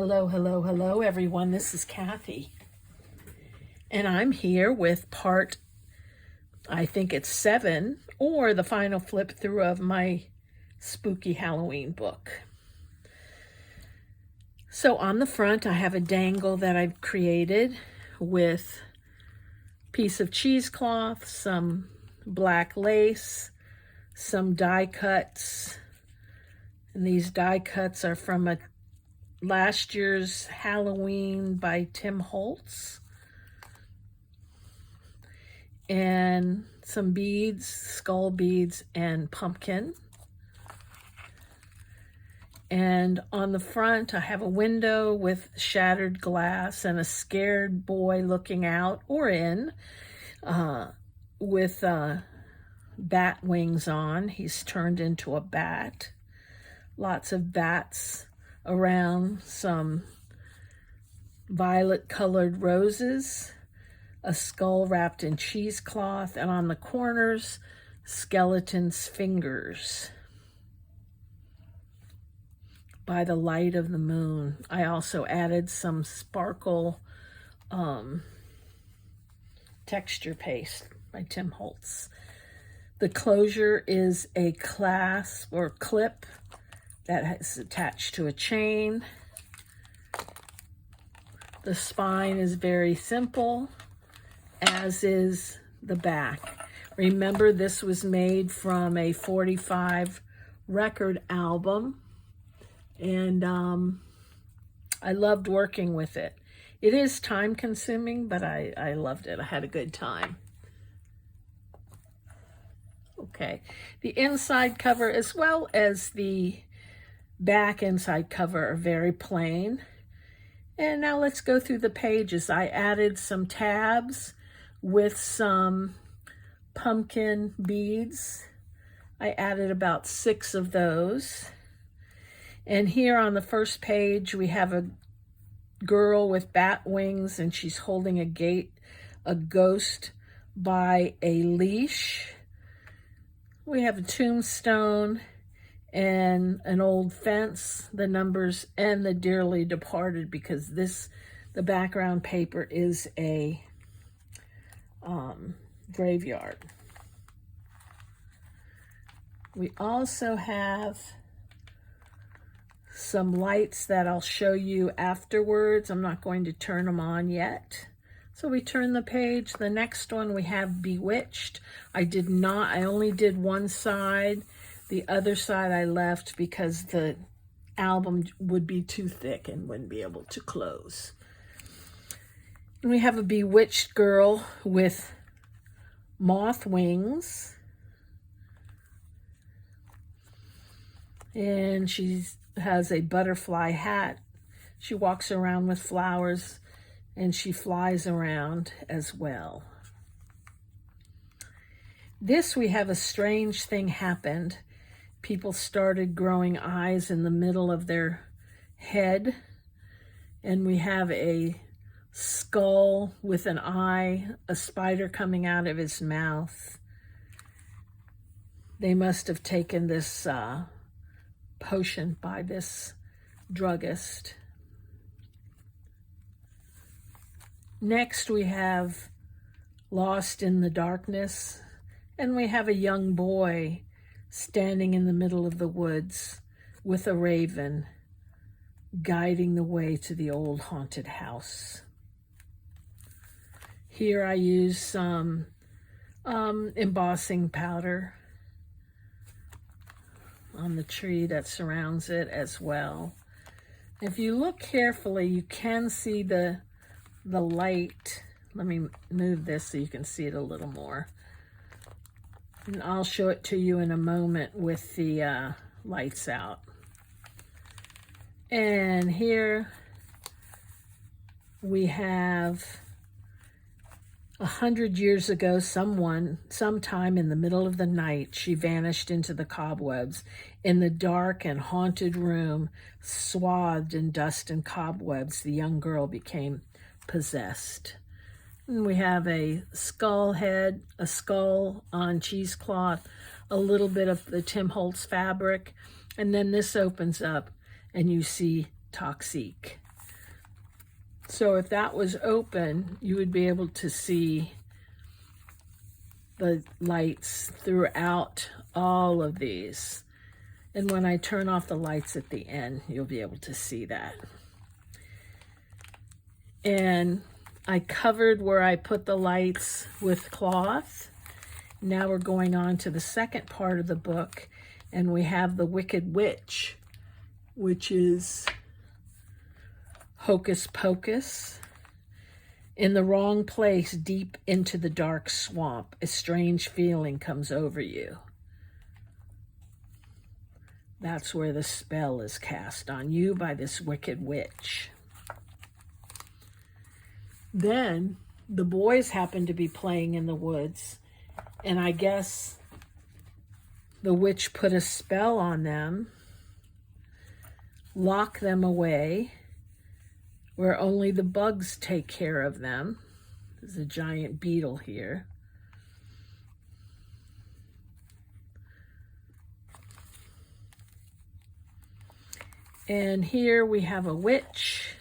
Hello, hello, hello, everyone. This is Kathy. And I'm here with part, I think it's 7, or the final flip through of my spooky Halloween book. So on the front, I have a dangle that I've created with a piece of cheesecloth, some black lace, some die cuts. And these die cuts are from last year's Halloween by Tim Holtz. And some beads, skull beads, and pumpkin. And on the front, I have a window with shattered glass and a scared boy looking out or in with bat wings on. He's turned into a bat. Lots of bats around, some violet-colored roses, a skull wrapped in cheesecloth, and on the corners, skeleton's fingers by the light of the moon. I also added some sparkle texture paste by Tim Holtz. The closure is a clasp or clip that is attached to a chain. The spine is very simple, as is the back. Remember, this was made from a 45 record album, and I loved working with it. It is time consuming, but I loved it. I had a good time. Okay, the inside cover as well as the back inside cover are very plain. And now let's go through the pages. I added some tabs with some pumpkin beads. I added about 6 of those. And here on the first page, we have a girl with bat wings, and she's holding a ghost by a leash. We have a tombstone and an old fence, the numbers, and the dearly departed, because the background paper is a graveyard. We also have some lights that I'll show you afterwards. I'm not going to turn them on yet. So we turn the page. The next one we have Bewitched. I only did one side. The other side I left because the album would be too thick and wouldn't be able to close. And we have a bewitched girl with moth wings. And she has a butterfly hat. She walks around with flowers, and she flies around as well. This, we have a strange thing happened. People started growing eyes in the middle of their head, and we have a skull with an eye, a spider coming out of his mouth. They must have taken this potion by this druggist. Next, we have Lost in the Darkness, and we have a young boy standing in the middle of the woods with a raven guiding the way to the old haunted house. Here I use some embossing powder on the tree that surrounds it as well. If you look carefully, you can see the light. Let me move this so you can see it a little more. And I'll show it to you in a moment with the lights out. And here we have 100 years ago, sometime in the middle of the night, she vanished into the cobwebs. In the dark and haunted room, swathed in dust and cobwebs, the young girl became possessed. And we have a skull head, a skull on cheesecloth, a little bit of the Tim Holtz fabric, and then this opens up and you see Toxique. So if that was open, you would be able to see the lights throughout all of these. And when I turn off the lights at the end, you'll be able to see that. And I covered where I put the lights with cloth. Now we're going on to the second part of the book, and we have the Wicked Witch, which is Hocus Pocus. In the wrong place, deep into the dark swamp, a strange feeling comes over you. That's where the spell is cast on you by this wicked witch. Then the boys happen to be playing in the woods, and I guess the witch put a spell on them, lock them away, where only the bugs take care of them. There's a giant beetle here. And here we have a witch.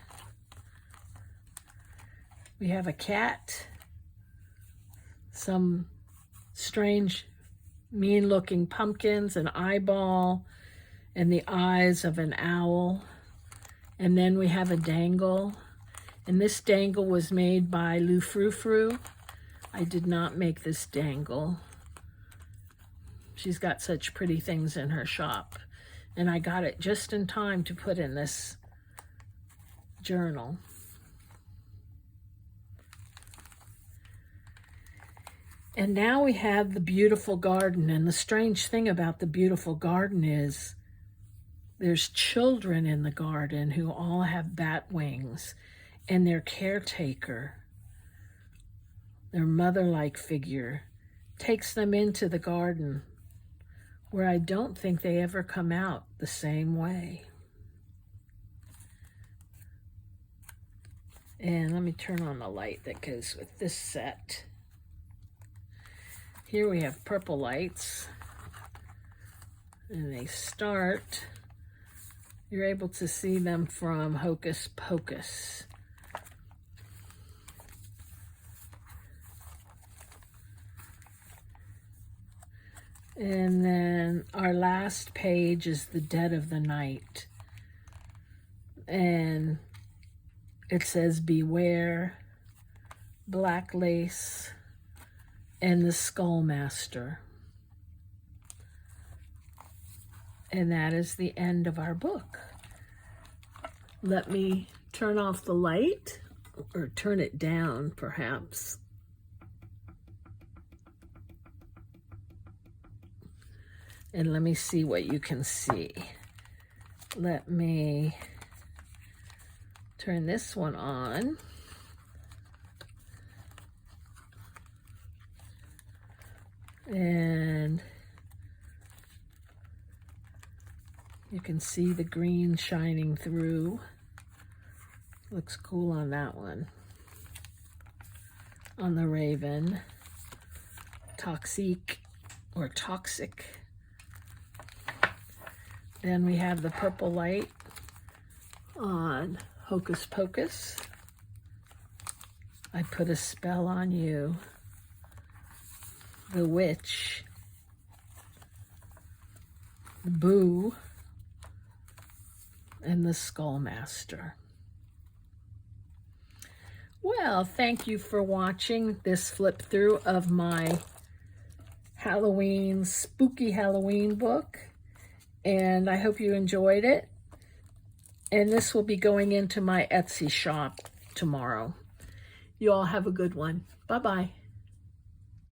We have a cat, some strange, mean-looking pumpkins, an eyeball, and the eyes of an owl. And then we have a dangle. And this dangle was made by Flipthru. I did not make this dangle. She's got such pretty things in her shop. And I got it just in time to put in this journal. And now we have the beautiful garden. And the strange thing about the beautiful garden is there's children in the garden who all have bat wings, and their caretaker, their mother-like figure, takes them into the garden where I don't think they ever come out the same way. And let me turn on the light that goes with this set. Here we have purple lights, and they start, you're able to see them from Hocus Pocus. And then our last page is the Dead of the Night. And it says, beware, black lace, and the Skullmaster. And that is the end of our book. Let me turn off the light, or turn it down, perhaps. And let me see what you can see. Let me turn this one on. And you can see the green shining through. Looks cool on that one. On the Raven. Toxic or Toxic. Then we have the purple light on Hocus Pocus. I put a spell on you. The witch. The Boo. And the Skullmaster. Well, thank you for watching this flip through of my Halloween, spooky Halloween book. And I hope you enjoyed it. And this will be going into my Etsy shop tomorrow. You all have a good one. Bye-bye.